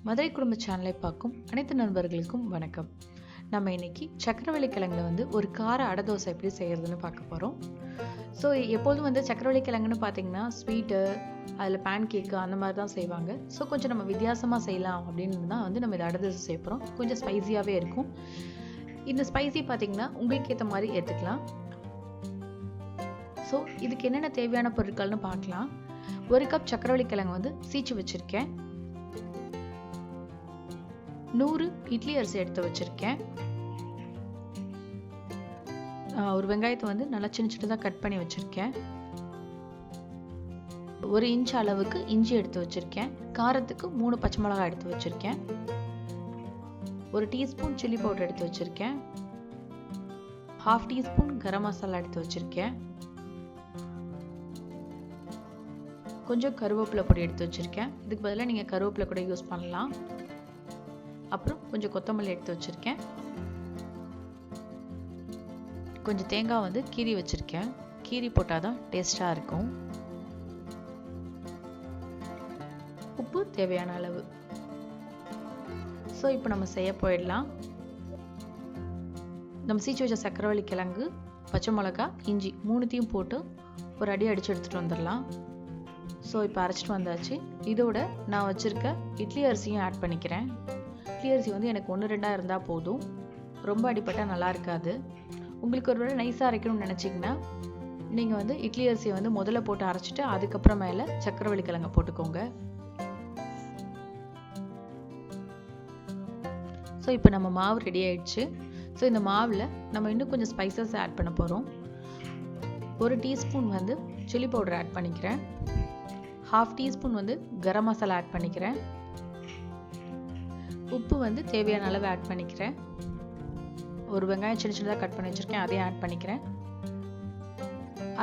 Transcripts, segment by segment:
மதுரை குடும்ப சேனலை பார்க்கும் அனைத்து நண்பர்களுக்கும் வணக்கம். நம்ம இன்னைக்கு சக்கரவள்ளி கிழங்குல ஒரு கார அடை தோசை எப்படி செய்யறதுன்னு பார்க்க போகிறோம். ஸோ எப்போதும் சக்கரவள்ளி கிழங்குன்னு பார்த்தீங்கன்னா ஸ்வீட்டு, அதில் பேன் கேக்கு அந்த மாதிரி தான் செய்வாங்க. ஸோ கொஞ்சம் நம்ம வித்தியாசமாக செய்யலாம் அப்படின்னு தான் நம்ம இதை அடை தோசை செய்ய போகிறோம். கொஞ்சம் ஸ்பைஸியாகவே இருக்கும். இந்த ஸ்பைசி பார்த்தீங்கன்னா உங்களுக்கு ஏற்ற மாதிரி எடுத்துக்கலாம். ஸோ இதுக்கு என்னென்ன தேவையான பொருட்கள்னு பார்க்கலாம். 1 கப் சக்கரவள்ளி கிழங்கு சீச்சு வச்சுருக்கேன். 100 இட்லி அரிசி எடுத்து வச்சிருக்கேன். ஒரு வெங்காயத்தை நல்லா சின்ன சின்னதாக கட் பண்ணி வச்சிருக்கேன். 1 இன்ச் அளவுக்கு இஞ்சி எடுத்து வச்சிருக்கேன். காரத்துக்கு 3 பச்சை மிளகாய் எடுத்து வச்சிருக்கேன். 1 டீஸ்பூன் சில்லி பவுடர் எடுத்து வச்சிருக்கேன். 1/2 டீஸ்பூன் கரம் மசாலா எடுத்து வச்சிருக்கேன். கொஞ்சம் கருவேப்பிலை பொடி எடுத்து வச்சிருக்கேன். இதுக்கு பதிலாக நீங்கள் கருவேப்பிலை கூட யூஸ் பண்ணலாம். அப்புறம் கொஞ்சம் கொத்தமல்லி எடுத்து வச்சிருக்கேன். கொஞ்சம் தேங்காய் கீரி வச்சிருக்கேன். கீரி போட்டால் தான் டேஸ்டாக இருக்கும். உப்பு தேவையான அளவு. ஸோ இப்போ நம்ம செய்ய போயிடலாம். நம்ம சீச்சு வச்ச சக்கரவள்ளி கிழங்கு, பச்சை மிளகாய், இஞ்சி 3த்தையும் போட்டு ஒரு அடி அடித்து எடுத்துகிட்டு வந்துடலாம். ஸோ இப்போ அரைச்சிட்டு வந்தாச்சு. இதோட நான் வச்சுருக்க இட்லி அரிசியும் ஆட் பண்ணிக்கிறேன். இட்லி அரிசி எனக்கு 1-2 இருந்தால் போதும். ரொம்ப அடிப்பட்டால் நல்லா இருக்காது. உங்களுக்கு ஒரு வேளை நைஸாக அரைக்கணும்னு நினச்சிங்கன்னா நீங்கள் இட்லி அரிசியை முதல்ல போட்டு அரைச்சிட்டு அதுக்கப்புறம் மேலே சக்கரவள்ளி கிழங்க போட்டுக்கோங்க. ஸோ இப்போ நம்ம மாவு ரெடி ஆயிடுச்சு. ஸோ இந்த மாவில் நம்ம இன்னும் கொஞ்சம் ஸ்பைசஸ் ஆட் பண்ண போகிறோம். 1 டீஸ்பூன் சில்லி பவுடர் ஆட் பண்ணிக்கிறேன். 1/2 டீஸ்பூன் கரம் மசாலா ஆட் பண்ணிக்கிறேன். உப்பு தேவையான அளவு ஆட் பண்ணிக்கிறேன். ஒரு வெங்காயம் சின்ன சின்னதாக கட் பண்ணி வச்சுருக்கேன், அதையும் ஆட் பண்ணிக்கிறேன்.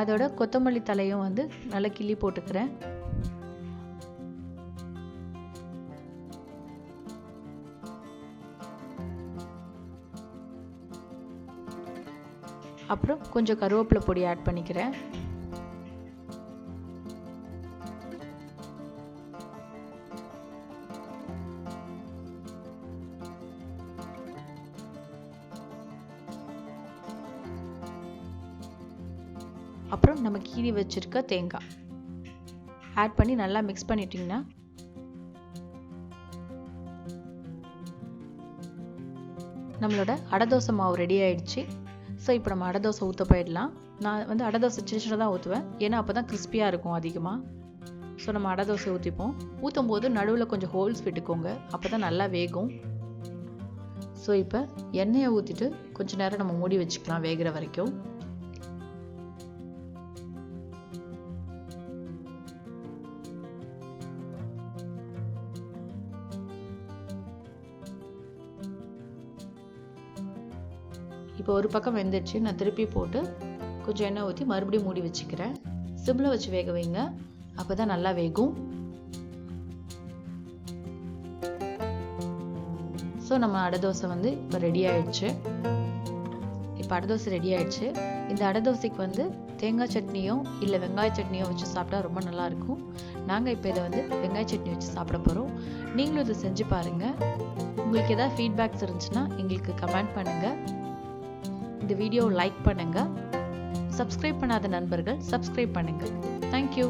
அதோட கொத்தமல்லி தலையும் நல்லா கிள்ளி போட்டுக்கிறேன். அப்புறம் கொஞ்சம் கருவேப்பிலை பொடி ஆட் பண்ணிக்கிறேன். அப்புறம் நம்ம கீரி வச்சிருக்க தேங்காய் ஆட் பண்ணி நல்லா மிக்ஸ் பண்ணிட்டீங்கன்னா நம்மளோட அடை தோசை மாவு ரெடி ஆயிடுச்சு. ஸோ இப்போ நம்ம அடை தோசை ஊற்ற போயிடலாம். நான் அடை தோசை சின்ன சின்னதாக ஊற்றுவேன், ஏன்னா அப்போ தான் கிறிஸ்பியாக இருக்கும் அதிகமாக. ஸோ நம்ம அடை தோசை ஊற்றிப்போம். ஊற்றும் போது நடுவில் கொஞ்சம் ஹோல்ஸ் விட்டுக்கோங்க, அப்போ தான் நல்லா வேகும். ஸோ இப்போ எண்ணெயை ஊற்றிட்டு கொஞ்சம் நேரம் நம்ம மூடி வச்சுக்கலாம் வேகிற வரைக்கும். இப்போ ஒரு பக்கம் வெந்துடுச்சு. நான் திருப்பி போட்டு கொஞ்சம் எண்ணெய் ஊற்றி மறுபடியும் மூடி வச்சுக்கிறேன். சிம்மில் வச்சு வேக வைங்க, அப்போ தான் நல்லா வேகும். ஸோ நம்ம அடை தோசை இப்போ ரெடி ஆயிடுச்சு. இப்போ அடை தோசை ரெடி ஆயிடுச்சு. இந்த அடை தோசைக்கு தேங்காய் சட்னியோ இல்லை வெங்காய சட்னியோ வச்சு சாப்பிட்டா ரொம்ப நல்லாயிருக்கும். நாங்கள் இப்போ இதை வெங்காய சட்னி வச்சு சாப்பிட போகிறோம். நீங்களும் இதை செஞ்சு பாருங்கள். உங்களுக்கு ஏதாவது ஃபீட்பேக்ஸ் இருந்துச்சுன்னா எங்களுக்கு கமெண்ட் பண்ணுங்கள். இந்த வீடியோ லைக் பண்ணுங்க. சப்ஸ்கிரைப் பண்ணாத நண்பர்கள் சப்ஸ்கிரைப் பண்ணுங்க. தேங்க்யூ.